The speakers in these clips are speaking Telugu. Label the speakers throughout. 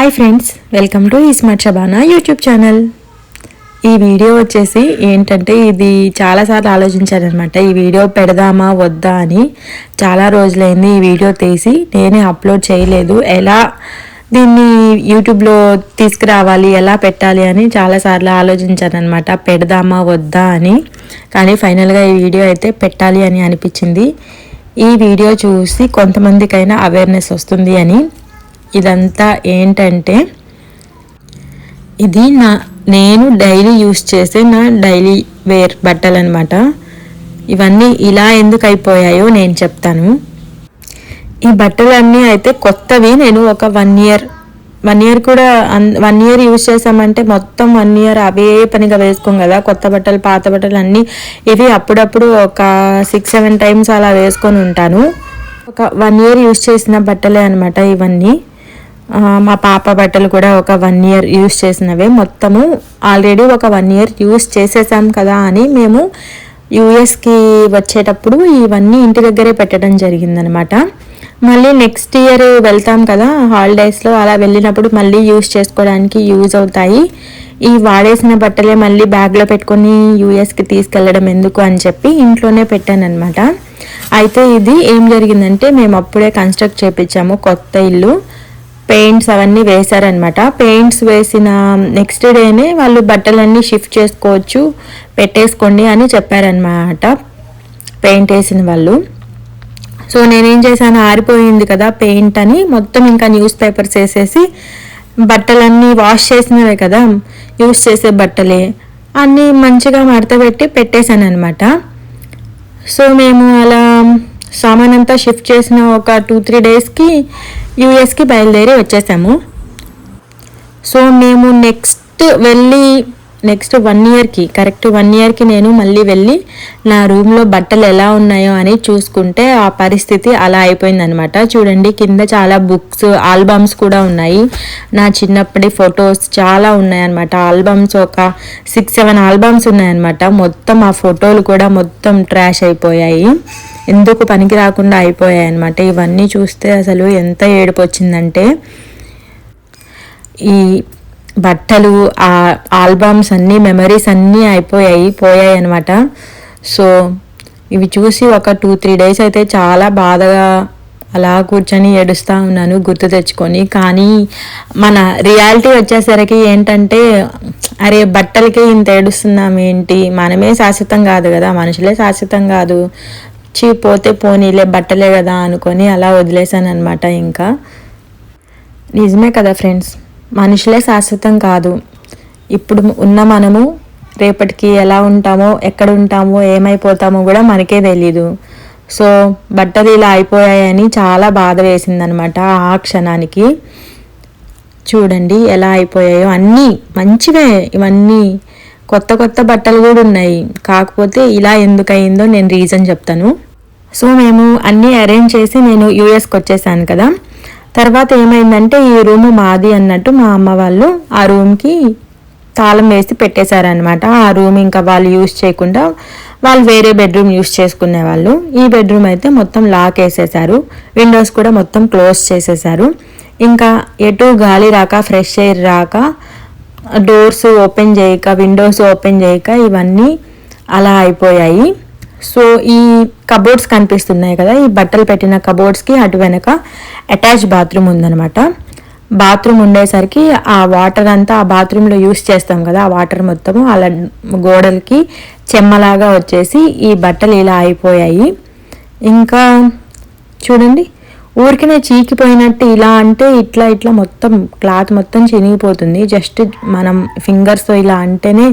Speaker 1: Hi friends, welcome to smart Shabana YouTube channel. ఈ వీడియో వచ్చేసి ఏంటంటే ఇది చాలాసార్లు ఆలోచించానమాట. ఈ వీడియో పెడదామా వద్దా అని. చాలా రోజులైంది ఈ వీడియో తీసి, నేనే అప్లోడ్ చేయలేదు. ఎలా దీన్ని యూట్యూబ్లో తీసుకురావాలి, ఎలా పెట్టాలి అని చాలాసార్లు ఆలోచించానమాట. పెడదామా వద్దా అని. కానీ ఫైనల్గా ఈ వీడియో అయితే పెట్టాలి అని అనిపించింది. ఈ వీడియో చూసి కొంతమందికైనా అవేర్నెస్ వస్తుంది అని. ఇదంతా ఏంటంటే ఇది నేను డైలీ యూస్ చేసే నా డైలీ వేర్ బట్టలు అనమాట. ఇవన్నీ ఇలా ఎందుకు అయిపోయాయో నేను చెప్తాను. ఈ బట్టలన్నీ అయితే కొత్తవి. నేను ఒక 1 ఇయర్ కూడా 1 ఇయర్ యూజ్ చేసామంటే మొత్తం 1 ఇయర్ అవే పనిగా వేసుకోం కదా. కొత్త బట్టలు పాత బట్టలు అన్నీ ఇవి అప్పుడప్పుడు ఒక 6-7 టైమ్స్ అలా వేసుకొని ఉంటాను. ఒక 1 ఇయర్ యూజ్ చేసిన బట్టలే అనమాట ఇవన్నీ. మా పాప బట్టలు కూడా ఒక 1 ఇయర్ యూజ్ చేసినవే. మొత్తము ఆల్రెడీ ఒక 1 ఇయర్ యూజ్ చేసేసాం కదా అని మేము యూఎస్కి వచ్చేటప్పుడు ఇవన్నీ ఇంటి దగ్గరే పెట్టడం జరిగిందనమాట. మళ్ళీ నెక్స్ట్ ఇయర్ వెళ్తాం కదా హాలిడేస్లో, అలా వెళ్ళినప్పుడు మళ్ళీ యూజ్ చేసుకోవడానికి యూజ్ అవుతాయి. ఈ వాడేసిన బట్టలే మళ్ళీ బ్యాగ్లో పెట్టుకొని యూఎస్కి తీసుకెళ్ళడం ఎందుకు అని చెప్పి ఇంట్లోనే పెట్టానమాట. అయితే ఇది ఏం జరిగిందంటే, మేము అప్పుడే కన్స్ట్రక్ట్ చేయించాము కొత్త ఇల్లు. పెయింట్స్ అవన్నీ వేశారనమాట. పెయింట్స్ వేసిన నెక్స్ట్ డేనే వాళ్ళు బట్టలన్నీ షిఫ్ట్ చేసుకోవచ్చు, పెట్టేసుకోండి అని చెప్పారనమాట పెయింట్ వేసిన వాళ్ళు. సో నేనేం చేశాను, ఆరిపోయింది కదా పెయింట్ అని మొత్తం ఇంకా న్యూస్ పేపర్స్ వేసేసి, బట్టలన్నీ వాష్ చేసినవే కదా యూస్ చేసే బట్టలే, అన్నీ మంచిగా మడతపెట్టి పెట్టేశాను అనమాట. సో మేము అలా సామాన్ అంతా షిఫ్ట్ చేసిన ఒక 2-3 డేస్కి యూఎస్కి బయలుదేరి వచ్చేసాము. సో మేము నెక్స్ట్ 1 ఇయర్కి కరెక్ట్ 1 ఇయర్కి నేను మళ్ళీ వెళ్ళి నా రూమ్లో బట్టలు ఎలా ఉన్నాయో అని చూసుకుంటే ఆ పరిస్థితి అలా అయిపోయిందనమాట. చూడండి, కింద చాలా బుక్స్, ఆల్బమ్స్ కూడా ఉన్నాయి. నా చిన్నప్పటి ఫొటోస్ చాలా ఉన్నాయన్నమాట. ఆల్బమ్స్ ఒక 6-7 ఆల్బమ్స్ ఉన్నాయన్నమాట. మొత్తం ఆ ఫోటోలు కూడా మొత్తం ట్రాష్ అయిపోయాయి, ఎందుకు పనికి రాకుండా అయిపోయాయి అనమాట. ఇవన్నీ చూస్తే అసలు ఎంత ఏడుపు వచ్చిందంటే, ఈ బట్టలు, ఆ ఆల్బమ్స్ అన్నీ, మెమరీస్ అన్నీ పోయాయి అనమాట. సో ఇవి చూసి ఒక 2-3 డేస్ అయితే చాలా బాధగా అలా కూర్చొని ఏడుస్తూ ఉన్నాను గుర్తు తెచ్చుకొని. కానీ మన రియాలిటీ వచ్చేసరికి ఏంటంటే, అరే బట్టలకి ఇంత ఏడుస్తున్నాం ఏంటి, మనమే శాశ్వతం కాదు కదా, మనుషులే శాశ్వతం కాదు, పోతే పోనీలే బట్టలే కదా అనుకొని అలా వదిలేసాను అనమాట. ఇంకా నిజమే కదా ఫ్రెండ్స్, మనుషులే శాశ్వతం కాదు. ఇప్పుడు ఉన్న మనము రేపటికి ఎలా ఉంటామో, ఎక్కడ ఉంటామో, ఏమైపోతామో కూడా మనకే తెలీదు. సో బట్టలు ఇలా అయిపోయాయని చాలా బాధ వేసిందనమాట ఆ క్షణానికి. చూడండి ఎలా అయిపోయాయో, అన్నీ మంచివే ఇవన్నీ, కొత్త కొత్త బట్టలు కూడా ఉన్నాయి. కాకపోతే ఇలా ఎందుకు అయిందో నేను రీజన్ చెప్తాను. సో మేము అన్నీ అరేంజ్ చేసి నేను యూఎస్కి వచ్చేసాను కదా. తర్వాత ఏమైందంటే, ఈ రూమ్ మాది అన్నట్టు మా అమ్మ వాళ్ళు ఆ రూమ్కి తాళం వేసి పెట్టేశారనమాట. ఆ రూమ్ ఇంకా వాళ్ళు యూజ్ చేయకుండా వాళ్ళు వేరే బెడ్రూమ్ యూజ్ చేసుకునేవాళ్ళు. ఈ బెడ్రూమ్ అయితే మొత్తం లాక్ వేసేసారు, విండోస్ కూడా మొత్తం క్లోజ్ చేసేసారు. ఇంకా ఎటు గాలి రాక, ఫ్రెష్ ఎయిర్ రాక, డోర్స్ ఓపెన్ చేయక, విండోస్ ఓపెన్ చేయక ఇవన్నీ అలా అయిపోయాయి. సో ఈ కబోర్డ్స్ కనిపిస్తున్నాయి కదా, ఈ బట్టలు పెట్టిన కబోర్డ్స్కి అటు వెనక అటాచ్ బాత్రూమ్ ఉందనమాట. బాత్రూమ్ ఉండేసరికి ఆ వాటర్ అంతా ఆ బాత్రూంలో యూస్ చేస్తాం కదా, ఆ వాటర్ మొత్తము అలా గోడలకి చెమ్మలాగా వచ్చేసి ఈ బట్టలు ఇలా అయిపోయాయి. ఇంకా చూడండి, ఊరికనే చీకిపోయినట్టు ఇలా అంటే ఇట్లా మొత్తం క్లాత్ మొత్తం చినిగిపోతుంది. జస్ట్ మనం ఫింగర్స్తో ఇలా అంటేనే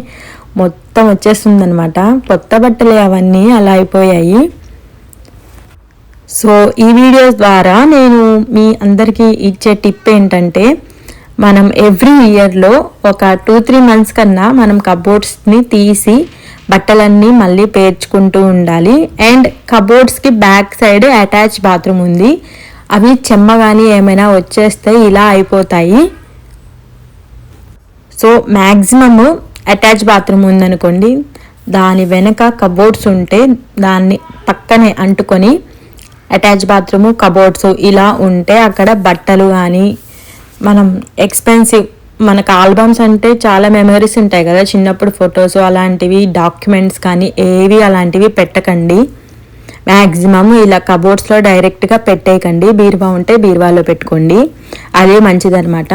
Speaker 1: మొత్తం వచ్చేస్తుంది అనమాట. కొత్త బట్టలే అవన్నీ అలా అయిపోయాయి. సో ఈ వీడియోస్ ద్వారా నేను మీ అందరికీ ఇచ్చే టిప్ ఏంటంటే, మనం ఎవ్రీ ఇయర్లో ఒక 2-3 మంత్స్ కన్నా మనం కబోర్డ్స్ని తీసి బట్టలన్నీ మళ్ళీ పేర్చుకుంటూ ఉండాలి. అండ్ కబోర్డ్స్కి బ్యాక్ సైడ్ అటాచ్ బాత్రూమ్ ఉంది, అవి చెమ్మ కానీ ఏమైనా వచ్చేస్తే ఇలా అయిపోతాయి. సో మ్యాక్సిమము అటాచ్ బాత్రూమ్ ఉందనుకోండి, దాని వెనక కబోర్డ్స్ ఉంటే దాన్ని పక్కనే అంటుకొని అటాచ్ బాత్రూము, కబోర్డ్స్ ఇలా ఉంటే అక్కడ బట్టలు కానీ మనం ఎక్స్పెన్సివ్, మనకు ఆల్బమ్స్ అంటే చాలా మెమరీస్ ఉంటాయి కదా, చిన్నప్పుడు ఫొటోస్ అలాంటివి, డాక్యుమెంట్స్ కానీ ఏవి అలాంటివి పెట్టకండి. మ్యాక్సిమం ఇలా కబోర్డ్స్లో డైరెక్ట్గా పెట్టేయకండి. బీరువా ఉంటే బీరువాలో పెట్టుకోండి, అదే మంచిదన్నమాట.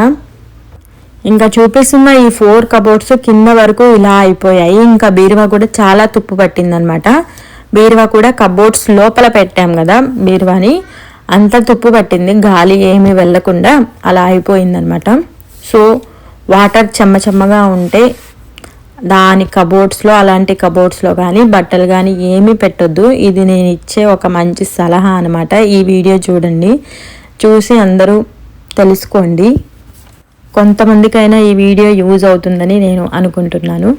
Speaker 1: ఇంకా చూపిస్తున్న ఈ 4 కబోర్డ్స్ కింద వరకు ఇలా అయిపోయాయి. ఇంకా బీరువా కూడా చాలా తుప్పు పట్టిందనమాట. బీరువా కూడా కబోర్డ్స్ లోపల పెట్టాం కదా బీరువాని, అంత తుప్పు పట్టింది, గాలి ఏమీ వెళ్ళకుండా అలా అయిపోయిందనమాట. సో వాటర్ చెమ్మగా ఉంటే దాని కబోర్డ్స్లో, అలాంటి కబోర్డ్స్లో కానీ బట్టలు కానీ ఏమీ పెట్టొద్దు. ఇది నేను ఇచ్చే ఒక మంచి సలహా అనమాట. ఈ వీడియో చూడండి, చూసి అందరూ తెలుసుకోండి. కొంతమందికైనా ఈ వీడియో యూజ్ అవుతుందని నేను అనుకుంటున్నాను.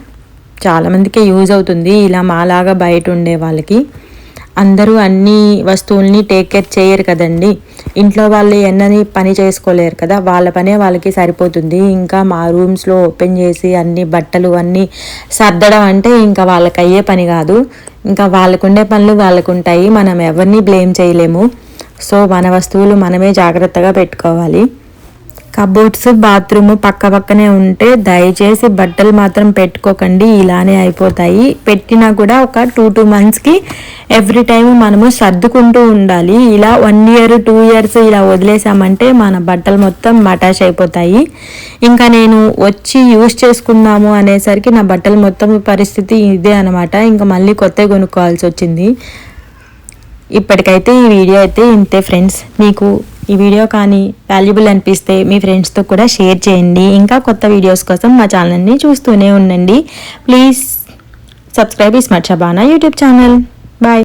Speaker 1: చాలామందికి యూజ్ అవుతుంది, ఇలా మాలాగా బయట ఉండే వాళ్ళకి. అందరూ అన్ని వస్తువుల్ని టేక్ కేర్ చేయరు కదండి. ఇంట్లో వాళ్ళు ఎన్నని పని చేసుకోలేరు కదా, వాళ్ళ పనే వాళ్ళకి సరిపోతుంది. ఇంకా మా రూమ్స్లో ఓపెన్ చేసి అన్ని బట్టలు అన్నీ సర్దడం అంటే ఇంకా వాళ్ళకి అయ్యే పని కాదు. ఇంకా వాళ్ళకుండే పనులు వాళ్ళకు ఉంటాయి, మనం ఎవరిని బ్లేమ్ చేయలేము. సో మన వస్తువులు మనమే జాగ్రత్తగా పెట్టుకోవాలి. కబోర్డ్స్, బాత్రూమ్ పక్క పక్కనే ఉంటే దయచేసి బట్టలు మాత్రం పెట్టుకోకండి, ఇలానే అయిపోతాయి. పెట్టినా కూడా ఒక 2 monthsకి ఎవ్రీ టైం మనము సర్దుకుంటూ ఉండాలి. ఇలా 1 year 2 years ఇలా వదిలేసామంటే మన బట్టలు మొత్తం మటాష్ అయిపోతాయి. ఇంకా నేను వచ్చి యూజ్ చేసుకుందాము అనేసరికి నా బట్టలు మొత్తం పరిస్థితి ఇదే అనమాట. ఇంకా మళ్ళీ కొత్తవి కొనుక్కోవాల్సి వచ్చింది. ఇప్పటికైతే ఈ వీడియో అయితే ఇంతే ఫ్రెండ్స్. మీకు ఈ వీడియో కానీ వాల్యుబుల్ అనిపిస్తే మీ ఫ్రెండ్స్తో కూడా షేర్ చేయండి. ఇంకా కొత్త వీడియోస్ కోసం మా ఛానల్ని చూస్తూనే ఉండండి. Please subscribe smart Shabana YouTube channel.